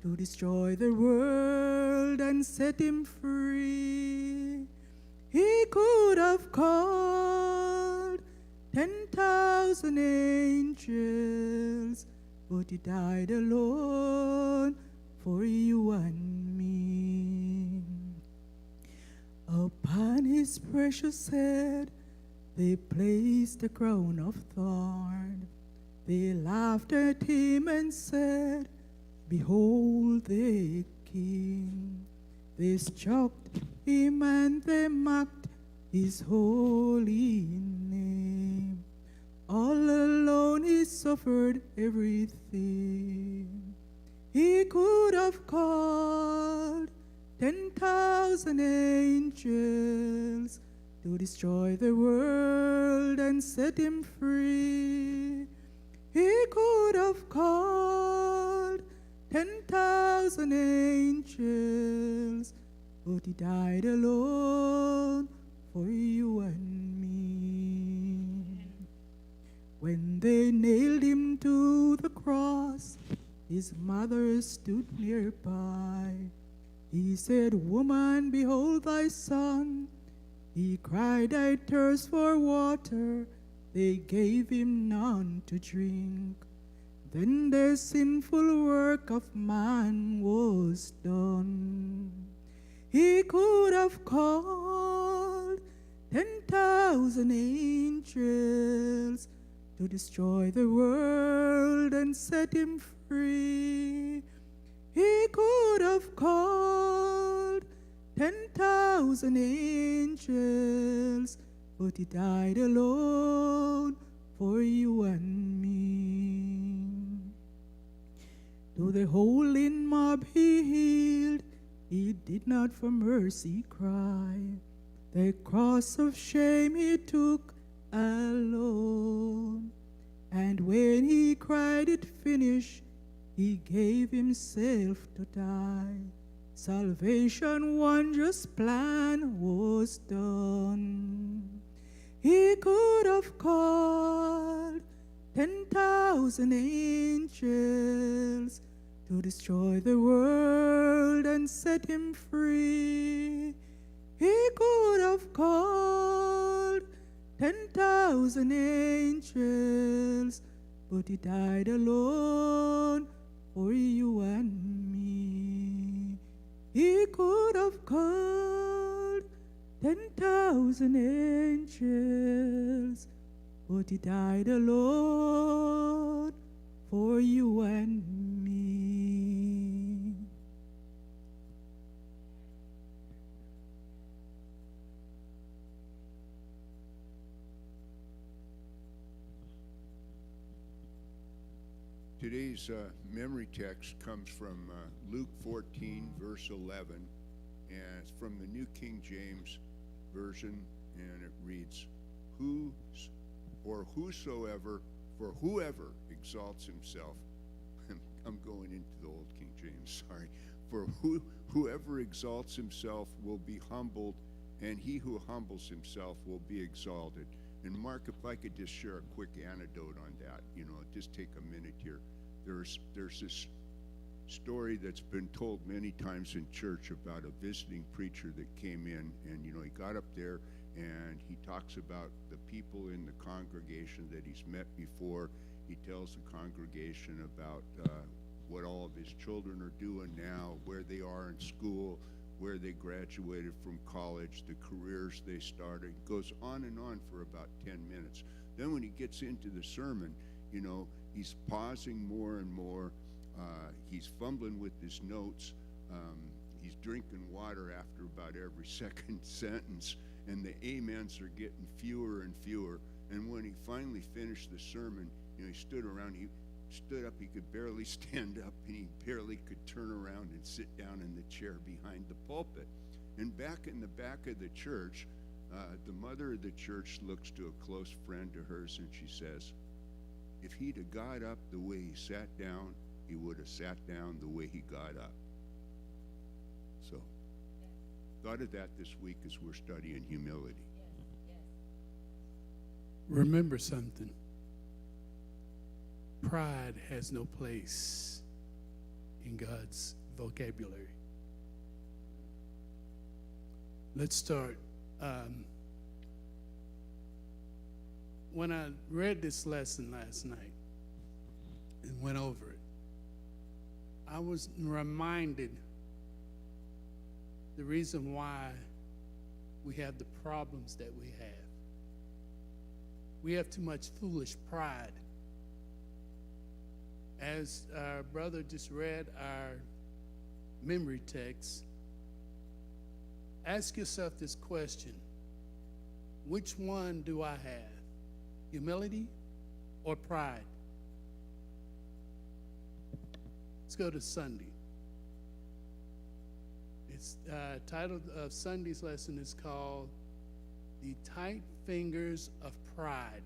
to destroy the world and set him free. He could have called 10,000 angels, but he died alone for you and me. Upon his precious head they placed a crown of thorn. They laughed at him and said, "Behold the King." They struck him and they mocked his holy name. All alone he suffered everything. He could have called 10,000 angels to destroy the world and set him free. He could have called 10,000 angels, but he died alone for you and me. When they nailed him to the cross, his mother stood nearby. He said, "Woman, behold thy son." He cried, "I thirst for water." They gave him none to drink. Then the sinful work of man was done. He could have called 10,000 angels to destroy the world and set him free. He could have called 10,000 angels, but he died alone for you and me. Though the whole in mob he healed, he did not for mercy cry. The cross of shame he took alone. And when he cried it finished, he gave himself to die. Salvation wondrous plan was done. He could have called 10,000 angels to destroy the world and set him free. He could have called 10,000 angels, but he died alone for you and me. He could have called 10,000 angels, but he died alone for you and me. Today's memory text comes from Luke 14, verse 11, and it's from the New King James Version, and it reads, whoever exalts himself, I'm going into the old King James, sorry, whoever exalts himself will be humbled, and he who humbles himself will be exalted. And Mark, if I could just share a quick anecdote on that, just take a minute here. There's this story that's been told many times in church about a visiting preacher that came in, and he got up there and he talks about the people in the congregation that he's met before. He tells the congregation about what all of his children are doing now, where they are in school, where they graduated from college, the careers they started. Goes on and on for about 10 minutes. Then when he gets into the sermon, he's pausing more and more. He's fumbling with his notes. He's drinking water after about every second sentence, and the amens are getting fewer and fewer. And when he finally finished the sermon, he stood around. He stood up. He could barely stand up, and he barely could turn around and sit down in the chair behind the pulpit. And back in the back of the church, the mother of the church looks to a close friend of hers, and she says, "If he'd have got up the way he sat down, he would have sat down the way he got up." So, thought of that this week as we're studying humility. Remember something. Pride has no place in in God's vocabulary. Let's start. When I read this lesson last night and went over it, I was reminded the reason why we have the problems that we have. We have too much foolish pride. As our brother just read our memory text, ask yourself this question: which one do I have? Humility or pride? Let's go to Sunday. It's title of Sunday's lesson is called "The Tight Fingers of Pride."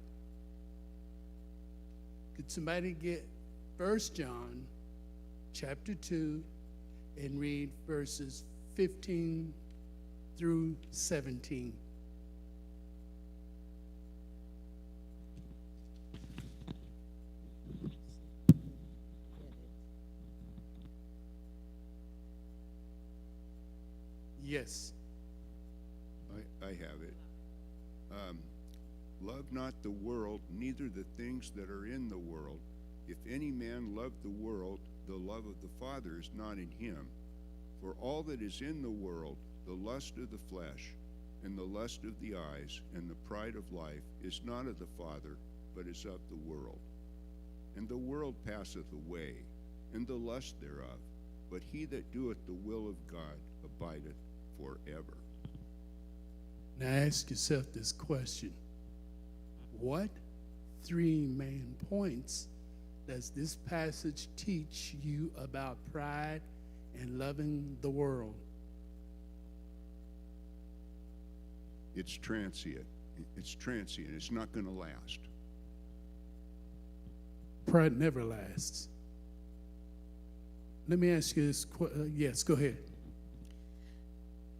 Could somebody get 1 John chapter 2 and read verses 15 through 17? Yes. I have it. Love not the world, neither the things that are in the world. If any man love the world, the love of the Father is not in him. For all that is in the world, the lust of the flesh, and the lust of the eyes, and the pride of life, is not of the Father, but is of the world. And the world passeth away, and the lust thereof. But he that doeth the will of God abideth forever. Now ask yourself this question: what three main points does this passage teach you about pride and loving the world? It's transient. It's transient. It's not going to last. Pride never lasts. Let me ask you this. Yes, go ahead.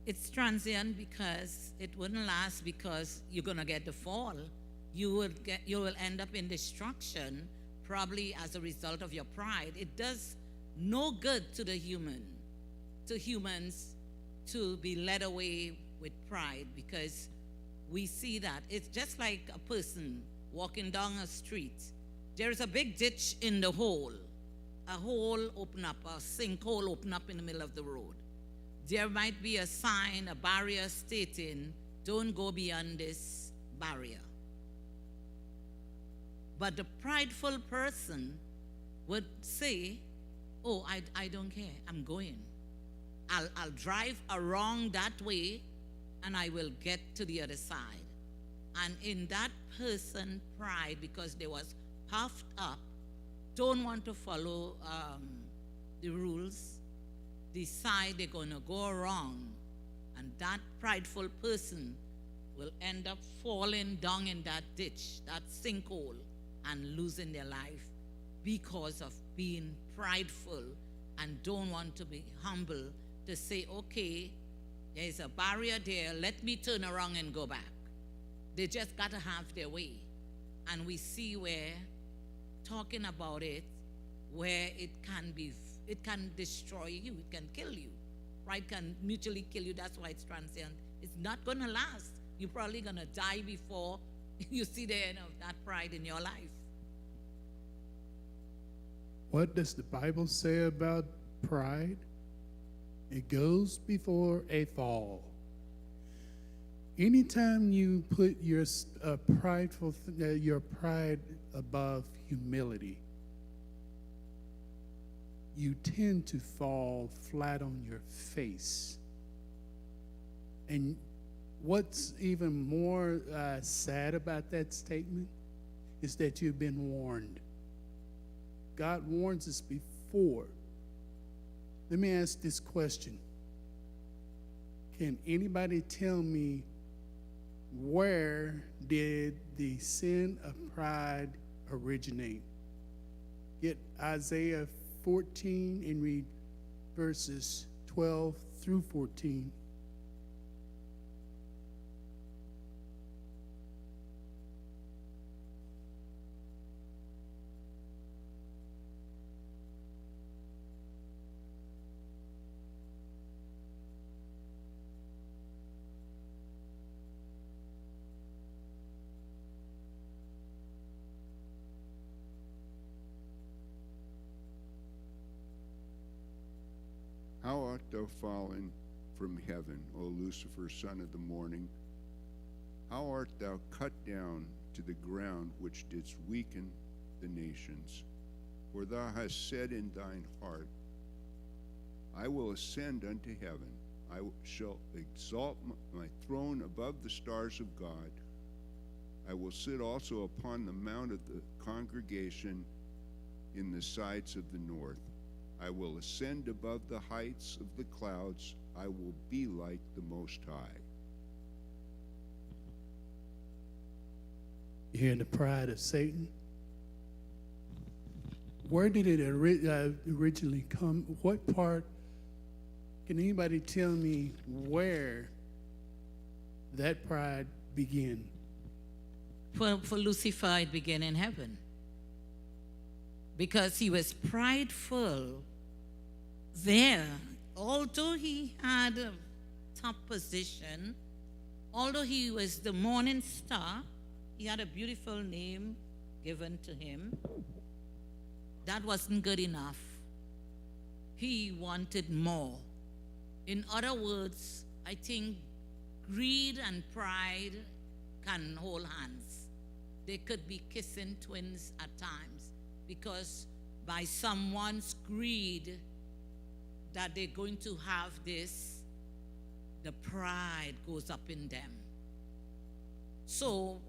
It's transient because it wouldn't last, because you're going to get the fall. You will end up in destruction, probably as a result of your pride. It does no good to humans to be led away with pride, because we see that it's just like a person walking down a street. There is a big ditch in the hole. A hole open up, a sinkhole open up in the middle of the road. There might be a sign, a barrier stating, don't go beyond this barrier. But the prideful person would say, oh, I don't care, I'm going. I'll drive around that way and I will get to the other side. And in that person, pride, because they was puffed up, don't want to follow the rules, decide they're going to go around, and that prideful person will end up falling down in that ditch, that sinkhole, and losing their life because of being prideful and don't want to be humble to say, okay, there's a barrier there, let me turn around and go back. They just got to have their way. And we see where, talking about it, where it can destroy you, it can kill you. Pride can mutually kill you. That's why it's transient. It's not going to last. You're probably going to die before you see the end of that pride in your life. What does the Bible say about pride? It goes before a fall. Anytime you put your pride above humility, you tend to fall flat on your face. And what's even more sad about that statement is that you've been warned. God warns us before. Let me ask this question. Can anybody tell me, where did the sin of pride originate? Get Isaiah 14 and read verses 12 through 14. How art thou fallen from heaven, O Lucifer, son of the morning? How art thou cut down to the ground, which didst weaken the nations? For thou hast said in thine heart, I will ascend unto heaven. I shall exalt my throne above the stars of God. I will sit also upon the mount of the congregation in the sides of the north. I will ascend above the heights of the clouds. I will be like the Most High. You hear the pride of Satan? Where did it originally come? What part? Can anybody tell me where that pride began? For Lucifer, it began in heaven. Because he was prideful there. Although he had a top position, although he was the morning star, he had a beautiful name given to him. That wasn't good enough. He wanted more. In other words, I think greed and pride can hold hands. They could be kissing twins at times, because by someone's greed that they're going to have this, the pride goes up in them. So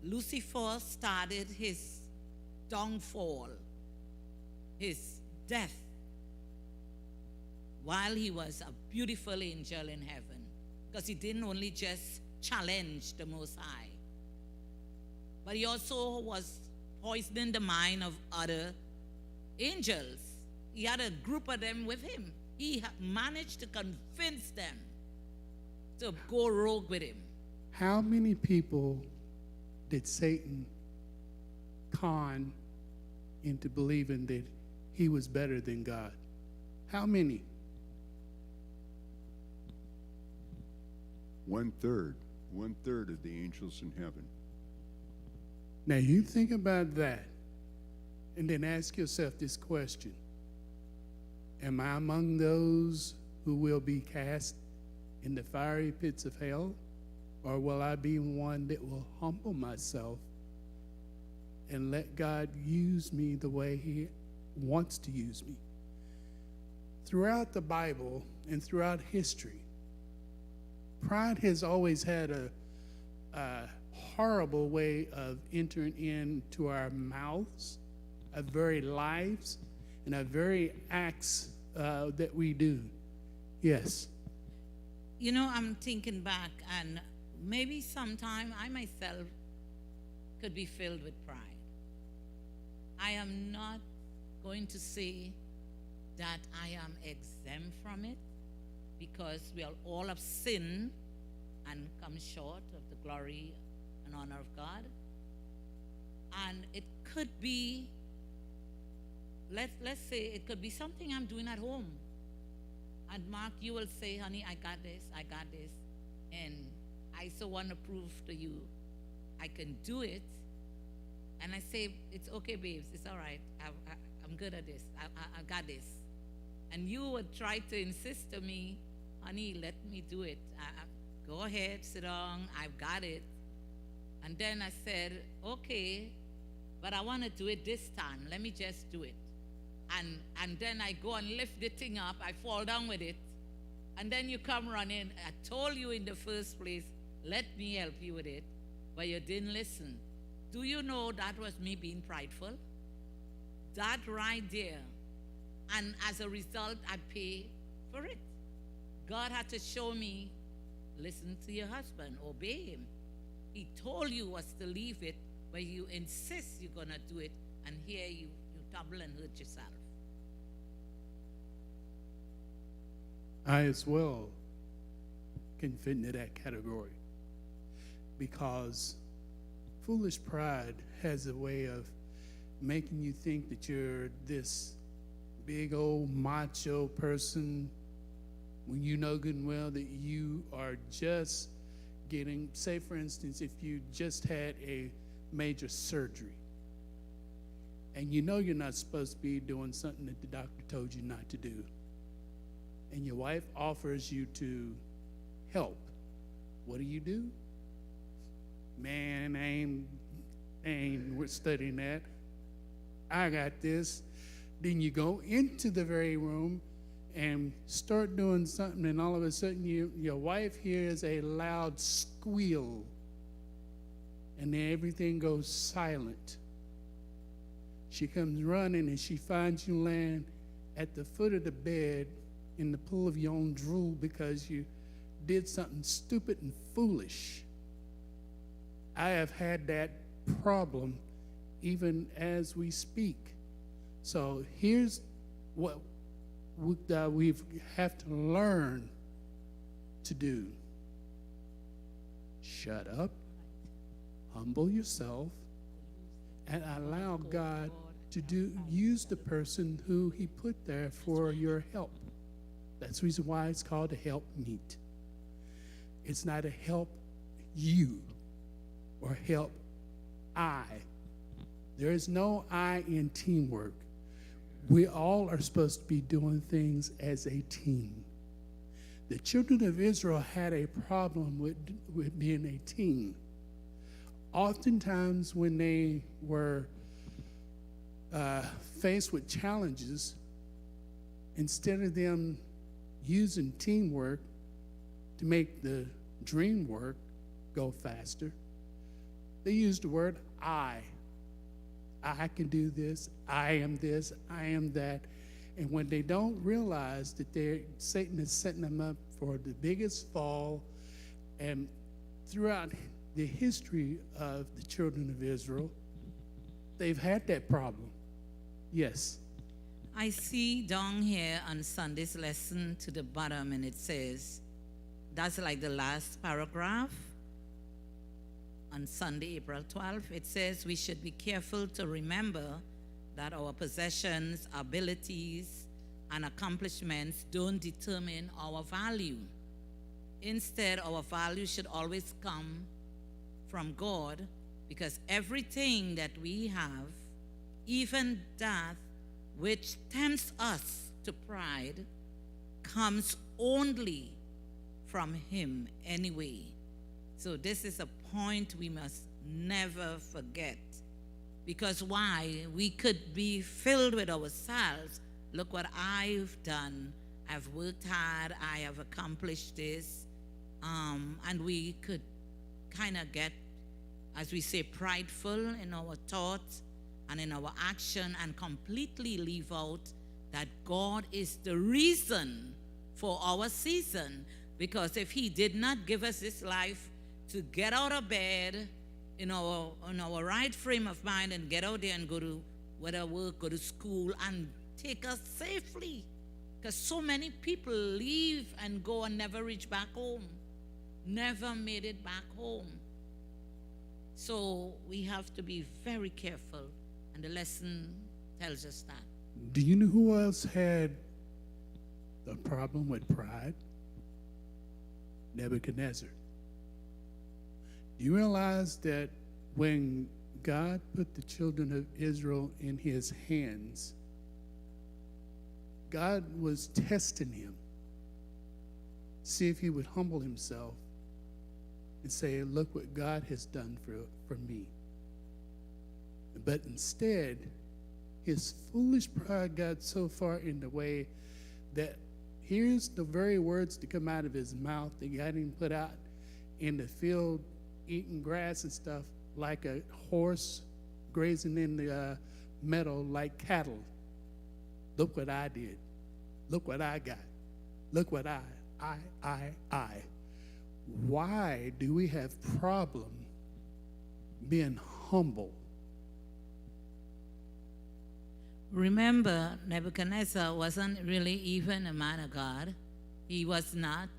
Lucifer started his downfall, his death, while he was a beautiful angel in heaven, because he didn't only just challenge the Most High, but he also was poisoning the mind of other angels. He had a group of them with him. He managed to convince them to go rogue with him. How many people did Satan con into believing that he was better than God? How many? 1/3. 1/3 of the angels in heaven. Now you think about that and then ask yourself this question. Am I among those who will be cast in the fiery pits of hell? Or will I be one that will humble myself and let God use me the way he wants to use me? Throughout the Bible and throughout history, pride has always had a horrible way of entering into our mouths, our very lives, and our very acts that we do. Yes. You know, I'm thinking back, and maybe sometime I myself could be filled with pride. I am not going to say that I am exempt from it, because we all have sinned and come short of the glory and honor of God. And it could be, let's say it could be something I'm doing at home. And Mark, you will say, honey, I got this. And I so want to prove to you I can do it. And I say, it's okay, babes, it's all right. I'm good at this. I got this. And you would try to insist to me, honey, let me do it. Go ahead, sit down, I've got it. And then I said, okay, but I want to do it this time. Let me just do it. And then I go and lift the thing up. I fall down with it. And then you come running. I told you in the first place, let me help you with it. But you didn't listen. Do you know that was me being prideful? That right there. And as a result, I pay for it. God had to show me, listen to your husband, obey him. He told you was to leave it, but you insist you're going to do it, and here you tumble and hurt yourself. I as well can fit into that category, because foolish pride has a way of making you think that you're this big old macho person when you know good and well that you are just getting, say for instance, if you just had a major surgery and you know you're not supposed to be doing something that the doctor told you not to do, and your wife offers you to help, what do? Man, I ain't studying that. I got this. Then you go into the very room and start doing something, and all of a sudden your wife hears a loud squeal, and then everything goes silent. She comes running, and she finds you laying at the foot of the bed in the pool of your own drool because you did something stupid and foolish. I have had that problem even as we speak. So here's what we have to learn to do. Shut up, humble yourself, and allow God to use the person who he put there for your help. That's the reason why it's called a help meet. It's not a help you or help I. There is no I in teamwork. We all are supposed to be doing things as a team. The children of Israel had a problem with being a team. Oftentimes when they were faced with challenges, instead of them using teamwork to make the dream work go faster, they used the word I. I can do this, I am that. And when they don't realize that Satan is setting them up for the biggest fall, and throughout the history of the children of Israel, they've had that problem. Yes. I see down here on Sunday's lesson to the bottom, and it says, that's like the last paragraph. On Sunday, April 12th, it says we should be careful to remember that our possessions, abilities, and accomplishments don't determine our value. Instead, our value should always come from God, because everything that we have, even that which tempts us to pride, comes only from him anyway. So this is a point we must never forget. Because why? We could be filled with ourselves. Look what I've done. I've worked hard. I have accomplished this. And we could kind of get, as we say, prideful in our thoughts and in our action, and completely leave out that God is the reason for our season. Because if he did not give us this life to get out of bed in our right frame of mind and get out there and go to whether work, go to school, and take us safely. Because so many people leave and go and never reach back home, never made it back home. So we have to be very careful, and the lesson tells us that. Do you know who else had a problem with pride? Nebuchadnezzar. Do you realize that when God put the children of Israel in his hands, God was testing him, see if he would humble himself and say, look what God has done for me. But instead, his foolish pride got so far in the way that here's the very words to come out of his mouth that got him put out in the field eating grass and stuff like a horse grazing in the meadow like cattle. Look what I did. Look what I got. Look what I. Why do we have problem being humble? Remember, Nebuchadnezzar wasn't really even a man of God. He was not.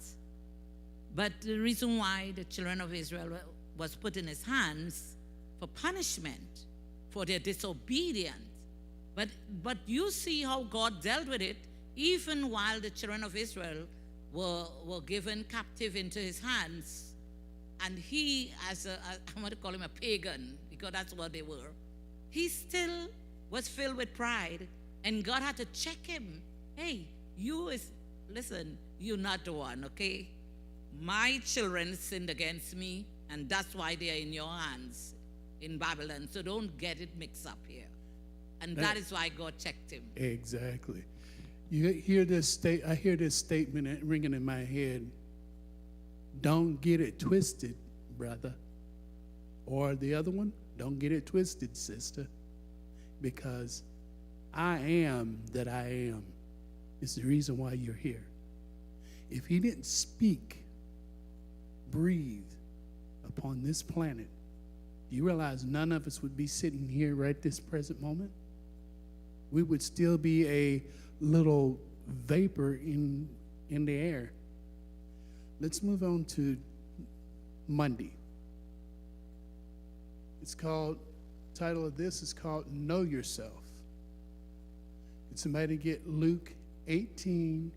But the reason why the children of Israel was put in his hands for punishment for their disobedience. But you see how God dealt with it, even while the children of Israel were given captive into his hands. And he, I want to call him a pagan, because that's what they were, he still was filled with pride, and God had to check him. Hey, listen, you're not the one, okay? My children sinned against me, and that's why they are in your hands in Babylon. So don't get it mixed up here. And that is why God checked him. Exactly. You hear this I hear this statement ringing in my head. Don't get it twisted, brother. Or the other one, don't get it twisted, sister. Because I am that I am is the reason why you're here. If he didn't speak, breathe upon this planet, do you realize none of us would be sitting here right this present moment? We would still be a little vapor in the air. Let's move on to Monday. Title of this is called Know Yourself. Can somebody get Luke 18,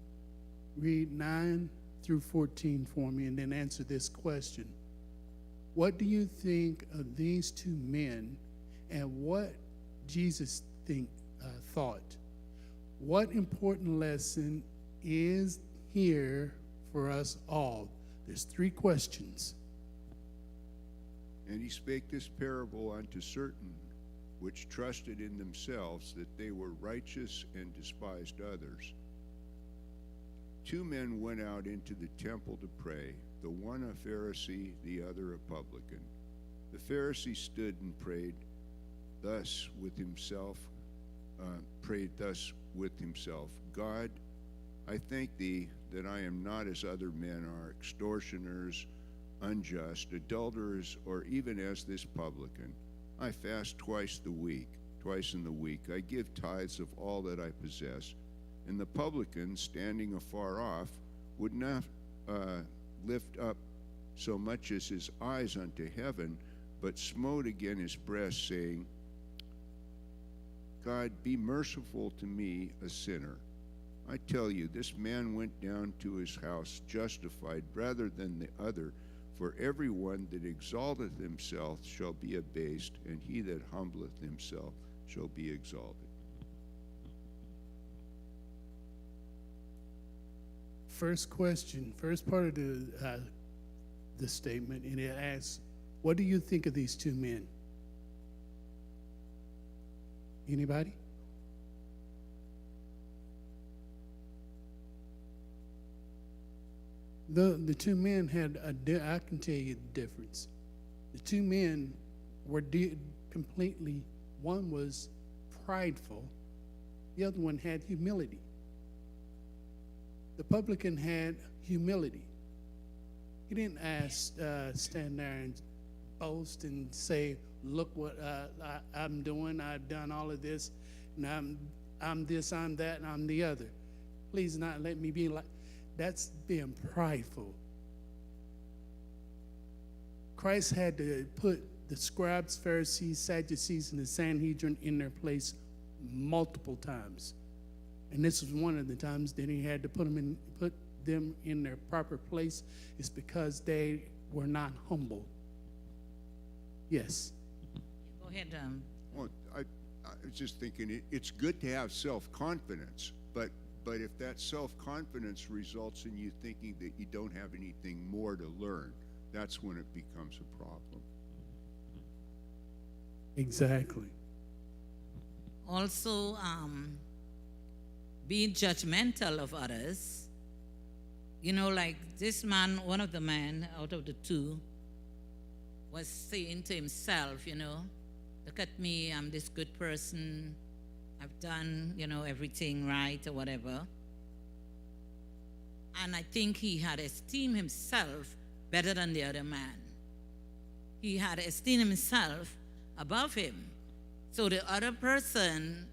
read 9 through 14 for me, and then answer this question. What do you think of these two men, and what Jesus thought? What important lesson is here for us all? There's 3 questions. And he spake this parable unto certain which trusted in themselves that they were righteous and despised others. 2 men went out into the temple to pray, the one a Pharisee, the other a publican. The Pharisee stood and prayed thus with himself, God, I thank thee that I am not as other men are, extortioners, unjust, adulterers, or even as this publican. I fast twice in the week. I give tithes of all that I possess. And the publican, standing afar off, would not lift up so much as his eyes unto heaven, but smote again his breast, saying, God, be merciful to me, a sinner. I tell you, this man went down to his house justified rather than the other. For every one that exalteth himself shall be abased, and he that humbleth himself shall be exalted. First question, first part of the statement, and it asks, what do you think of these 2 men? Anybody? The 2 men had I can tell you the difference. The 2 men were completely, one was prideful, the other one had humility. The publican had humility. He didn't stand there and boast and say, look what I'm doing, I've done all of this, and I'm this, I'm that, and I'm the other. Please not let me be like. That's being prideful. Christ had to put the scribes, Pharisees, Sadducees, and the Sanhedrin in their place multiple times. And this was one of the times that he had to put them in their proper place, is because they were not humble. Yes. Go ahead. Well, I was just thinking it's good to have self-confidence, but if that self-confidence results in you thinking that you don't have anything more to learn, that's when it becomes a problem. Exactly. Also, being judgmental of others. You know, like this man, one of the men out of the 2, was saying to himself, look at me, I'm this good person. I've done, everything right or whatever. And I think he had esteemed himself better than the other man. He had esteemed himself above him. So the other person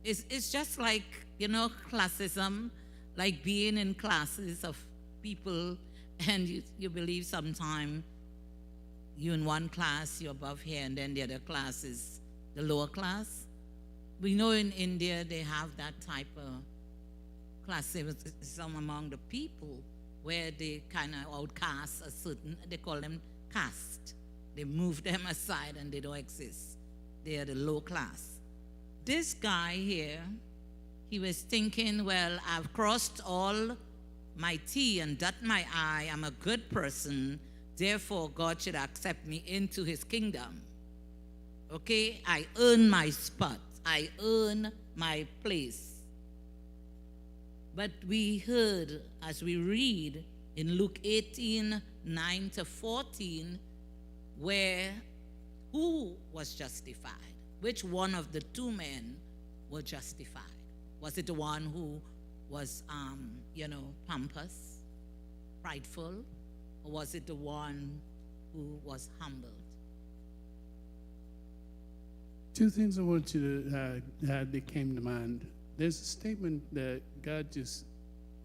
is just like, classism, like being in classes of people, and you believe sometime you in one class, you're above here, and then the other class is the lower class. We know in India they have that type of classism among the people, where they kind of outcast a certain, they call them caste. They move them aside and they don't exist. They are the low class. This guy here, he was thinking, well, I've crossed all my T and dot my I. I'm a good person. Therefore, God should accept me into his kingdom. Okay? I earn my spot. I earn my place. But we heard, as we read in Luke 18:9-14, where who was justified? Which one of the two men were justified? Was it the one who was, pompous, prideful, or was it the one who was humbled? Two things I want you to that came to mind. There's a statement that God just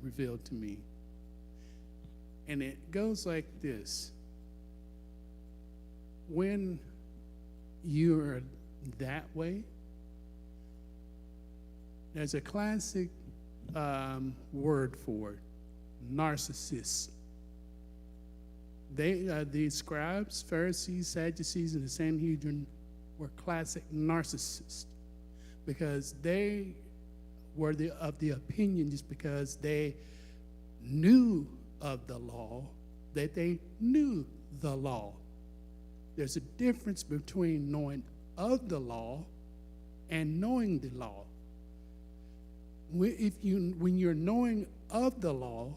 revealed to me, and it goes like this: when you're that way, there's a classic word for it: narcissist. The scribes, Pharisees, Sadducees, and the Sanhedrin were classic narcissists, because they were of the opinion, just because they knew of the law, that they knew the law. There's a difference between knowing of the law and knowing the law. When you're knowing of the law,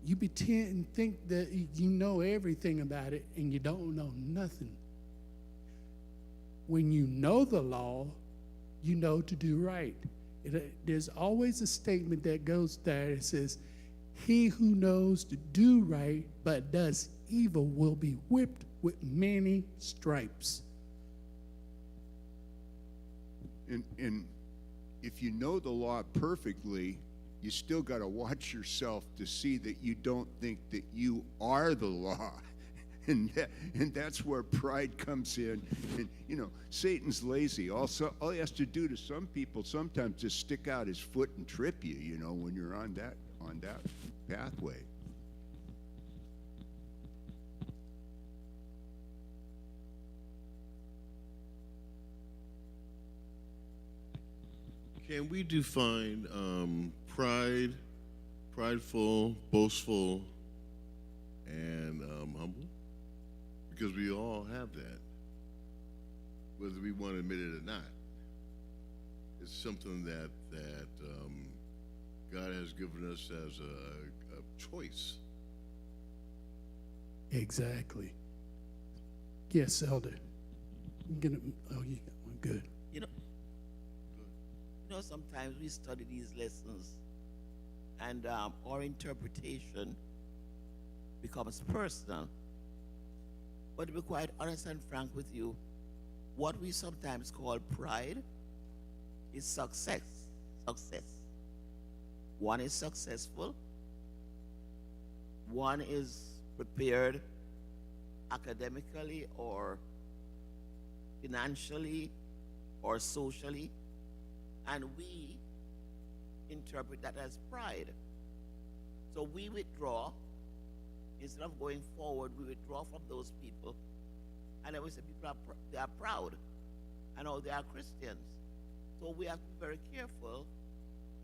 you pretend and think that you know everything about it, and you don't know nothing. When you know the law, you know to do right. There's always a statement that goes there. It says, "He who knows to do right but does evil will be whipped with many stripes." And if you know the law perfectly, you still got to watch yourself to see that you don't think that you are the law. And that's where pride comes in. And, Satan's lazy. All he has to do to some people sometimes just stick out his foot and trip you, when you're on that pathway. Can we define pride, prideful, boastful, and humble? Because we all have that, whether we want to admit it or not. It's something that God has given us as a choice. Exactly. Yes, Elder. You got one. Good. Sometimes we study these lessons, and our interpretation becomes personal. But to be quite honest and frank with you, what we sometimes call pride is success. One is successful. One is prepared academically or financially or socially, and we interpret that as pride. So we withdraw. Instead of going forward, we withdraw from those people, and then we say people they are proud, and they are Christians. So we have to be very careful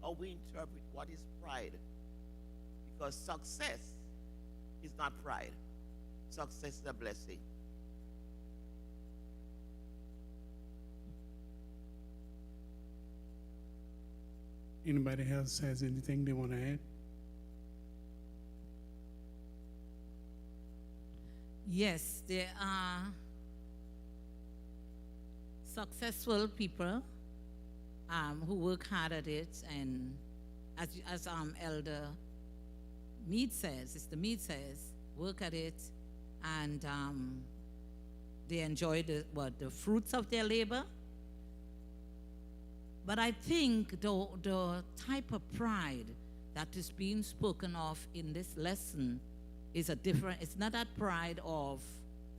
how we interpret what is pride, because success is not pride. Success is a blessing. Anybody else has anything they want to add? Yes, there are successful people who work hard at it, and as Elder Mead says, Sister Mead says, work at it, and they enjoy the fruits of their labor. But I think the type of pride that is being spoken of in this lesson is it's not that pride of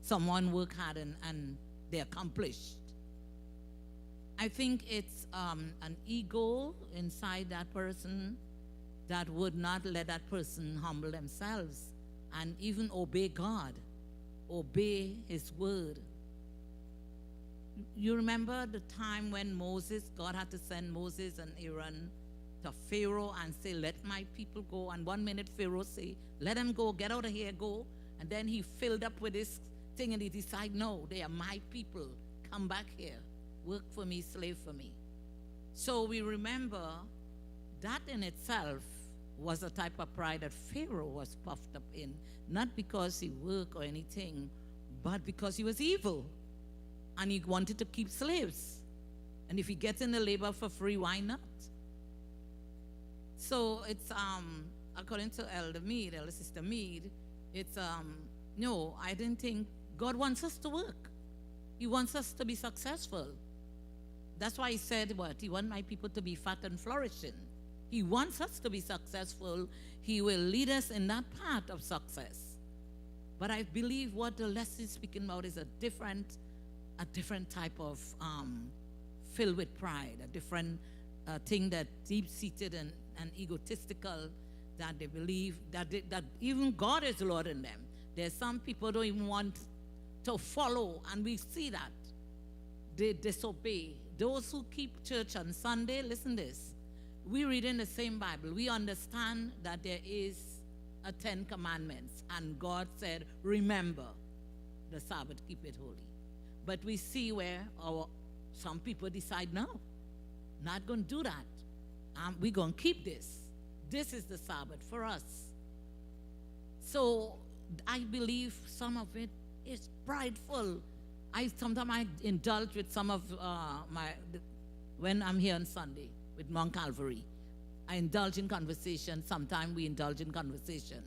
someone work hard and they accomplished. I think it's an ego inside that person that would not let that person humble themselves and even obey God, obey his word. you remember the time when God had to send Moses and Aaron to Pharaoh and say, let my people go. And 1 minute Pharaoh say, let them go, get out of here, go. And then he filled up with this thing and he decided, no, they are my people. Come back here. Work for me, slave for me. So we remember that in itself was a type of pride that Pharaoh was puffed up in, not because he worked or anything, but because he was evil and he wanted to keep slaves. And if he gets in the labor for free, why not? So it's according to Elder Sister Mead, it's no, I didn't think God wants us to work. He wants us to be successful. That's why he said what? He wants my people to be fat and flourishing. He wants us to be successful. He will lead us in that path of success. But I believe what the lesson is speaking about is a different type of filled with pride, a different thing that deep-seated and egotistical, that they believe that even God is Lord in them. There's some people don't even want to follow, and we see that. They disobey. Those who keep church on Sunday, listen to this. We read in the same Bible. We understand that there is a 10 commandments, and God said, remember the Sabbath, keep it holy. But we see where some people decide, no, not going to do that. We're going to keep this. This is the Sabbath for us. So I believe some of it is prideful. Sometimes I indulge with some of when I'm here on Sunday with Mount Calvary. I indulge in conversation. Sometimes we indulge in conversation.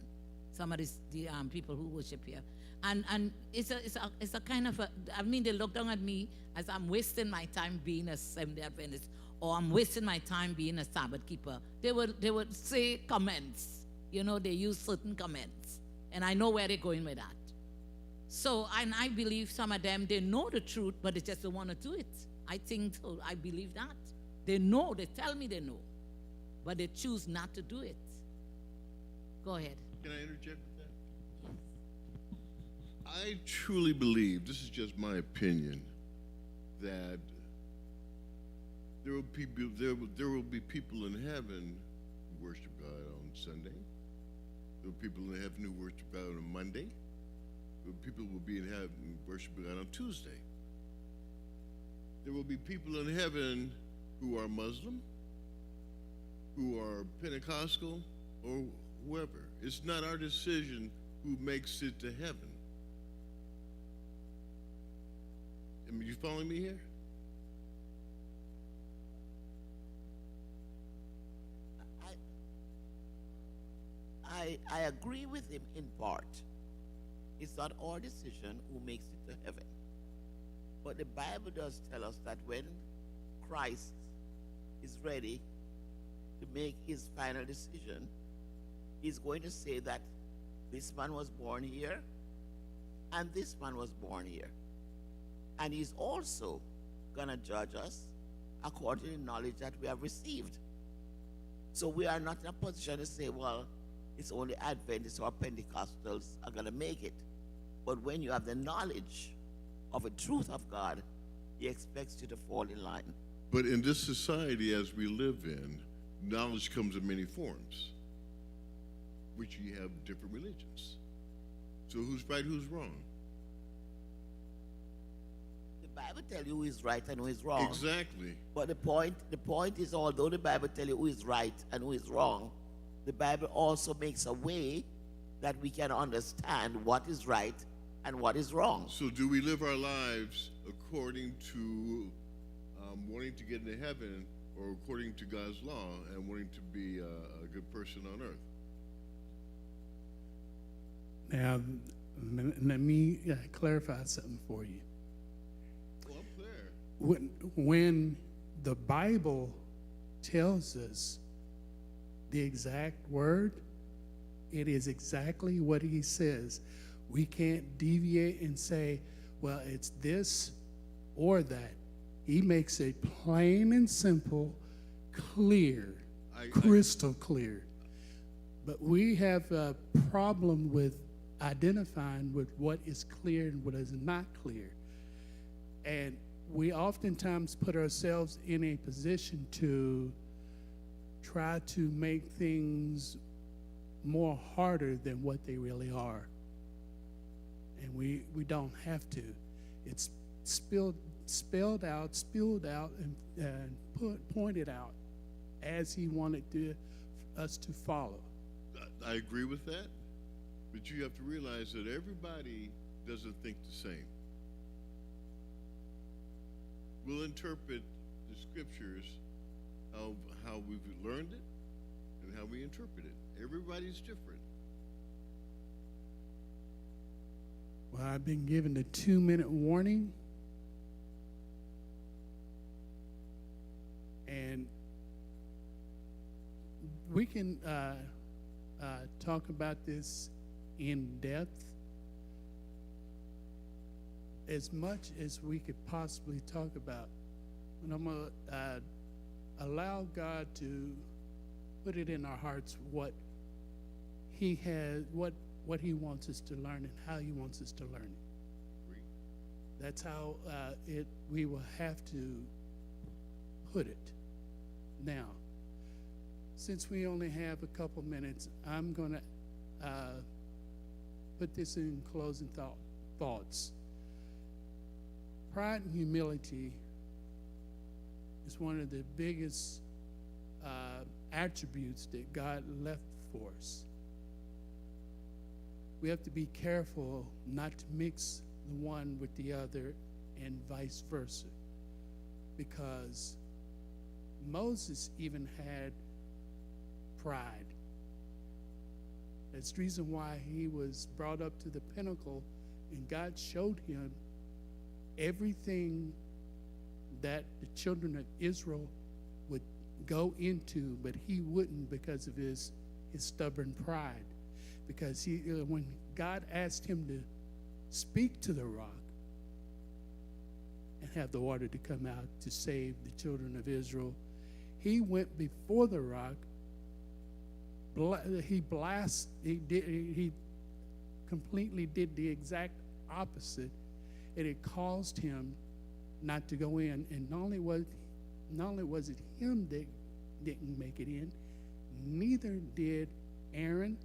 Some of the people who worship here. And it's a kind of they look down at me as I'm wasting my time being a Seventh-day Adventist, or I'm wasting my time being a Sabbath keeper. They would say comments. They use certain comments. And I know where they're going with that. So, and I believe some of them, they know the truth, but they just don't want to do it. I think so. I believe that. They know, they tell me they know, but they choose not to do it. Go ahead. Can I interject with that? I truly believe, this is just my opinion, that there will be people in heaven who worship God on Sunday. There will be people in heaven who worship God on Monday. People will be in heaven worshiping God on Tuesday. There will be people in heaven who are Muslim, who are Pentecostal, or whoever. It's not our decision who makes it to heaven. You following me here? I agree with him in part. It's not our decision who makes it to heaven. But the Bible does tell us that when Christ is ready to make his final decision, he's going to say that this man was born here and this man was born here. And he's also going to judge us according to the knowledge that we have received. So we are not in a position to say, well, it's only Adventists or Pentecostals are going to make it. But when you have the knowledge of the truth of God, he expects you to fall in line. But in this society as we live in, knowledge comes in many forms, which you have different religions. So who's right, who's wrong? The Bible tells you who is right and who is wrong. Exactly. But the point is, although the Bible tells you who is right and who is wrong, the Bible also makes a way that we can understand what is right and what is wrong. So do we live our lives according to wanting to get into heaven, or according to God's law and wanting to be a good person on earth? Now, let me clarify something for you. Well, I'm clear. When the Bible tells us the exact word, it is exactly what he says. We can't deviate and say, well, it's this or that. He makes it plain and simple, clear, crystal clear. But we have a problem with identifying with what is clear and what is not clear. And we oftentimes put ourselves in a position to try to make things more harder than what they really are. And we don't have to. It's spelled out, and pointed out as he wanted us to follow. I agree with that, but you have to realize that everybody doesn't think the same. We'll interpret the scriptures of how we've learned it and how we interpret it. Everybody's different. Well, I've been given a 2-minute warning. And we can talk about this in depth as much as we could possibly talk about. And I'm going to allow God to put it in our hearts what he has, what he wants us to learn and how he wants us to learn it. That's how we will have to put it. Now, since we only have a couple minutes, I'm going to put this in closing thoughts. Pride and humility is one of the biggest attributes that God left for us. We have to be careful not to mix the one with the other and vice versa, because Moses even had pride. That's the reason why he was brought up to the pinnacle, and God showed him everything that the children of Israel would go into, but he wouldn't because of his stubborn pride. Because when God asked him to speak to the rock and have the water to come out to save the children of Israel, he went before the rock. He completely did the exact opposite, and it caused him not to go in. And not only was it him that didn't make it in, neither did Aaron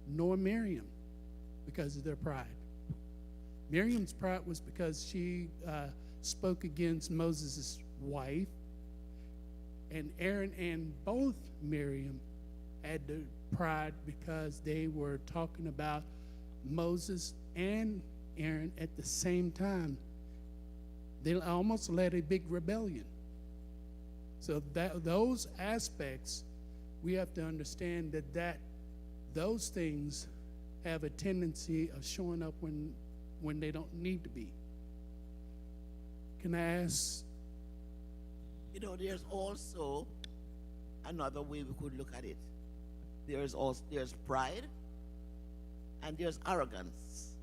nor Miriam, because of their pride. Miriam's pride was because she spoke against Moses' wife, and Aaron and both Miriam had the pride because they were talking about Moses and Aaron at the same time. They almost led a big rebellion. So those aspects, we have to understand that those things have a tendency of showing up when they don't need to be. Can I ask? There's also another way we could look at it. There's pride and there's arrogance.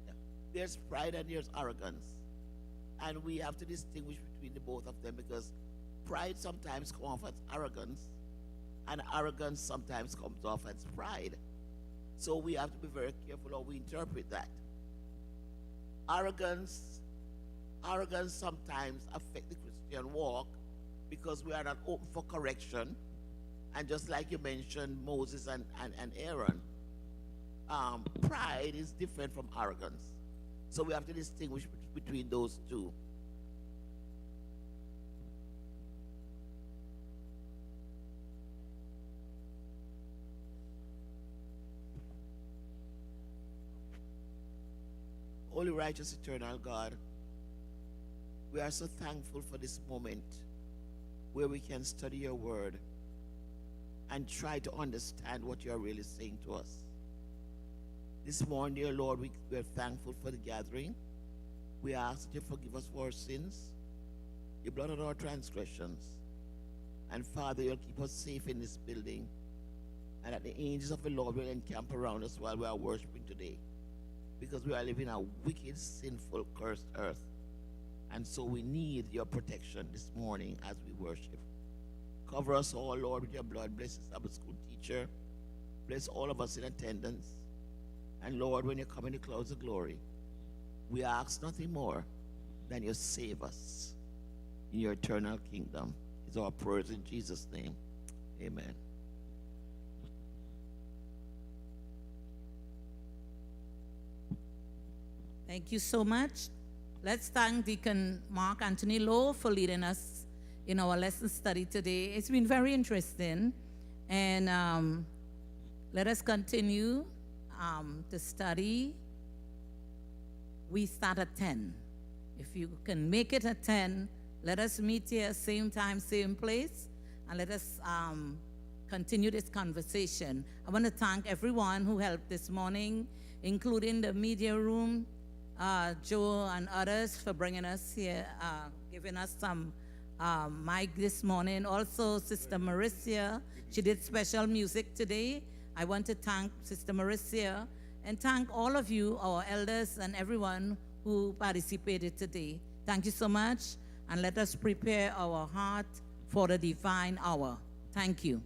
Yeah. There's pride and there's arrogance. And we have to distinguish between the both of them, because pride sometimes comes off as arrogance, and arrogance sometimes comes off as pride. So we have to be very careful how we interpret that. Arrogance sometimes affects the Christian walk because we are not open for correction. And just like you mentioned, Moses and Aaron, pride is different from arrogance. So we have to distinguish between those two. Holy, righteous, eternal God, we are so thankful for this moment where we can study your word and try to understand what you are really saying to us. This morning, dear Lord, we are thankful for the gathering. We ask that you forgive us for our sins, you blot out our transgressions, and Father, you'll keep us safe in this building, and that the angels of the Lord will encamp around us while we are worshiping today, because we are living a wicked, sinful, cursed earth. And so we need your protection this morning as we worship. Cover us all, Lord, with your blood. Bless the Sabbath School teacher. Bless all of us in attendance. And Lord, when you come in the clouds of glory, we ask nothing more than you save us in your eternal kingdom. It's our prayers in Jesus' name. Amen. Thank you so much. Let's thank Deacon Mark Anthony Lowe for leading us in our lesson study today. It's been very interesting. And let us continue to study. We start at 10. If you can make it at 10, let us meet here, same time, same place, and let us continue this conversation. I want to thank everyone who helped this morning, including the media room, Joe and others for bringing us here, giving us some mic this morning. Also, Sister Marissa, she did special music today. I want to thank Sister Marissa and thank all of you, our elders and everyone who participated today. Thank you so much, and let us prepare our heart for the divine hour. Thank you.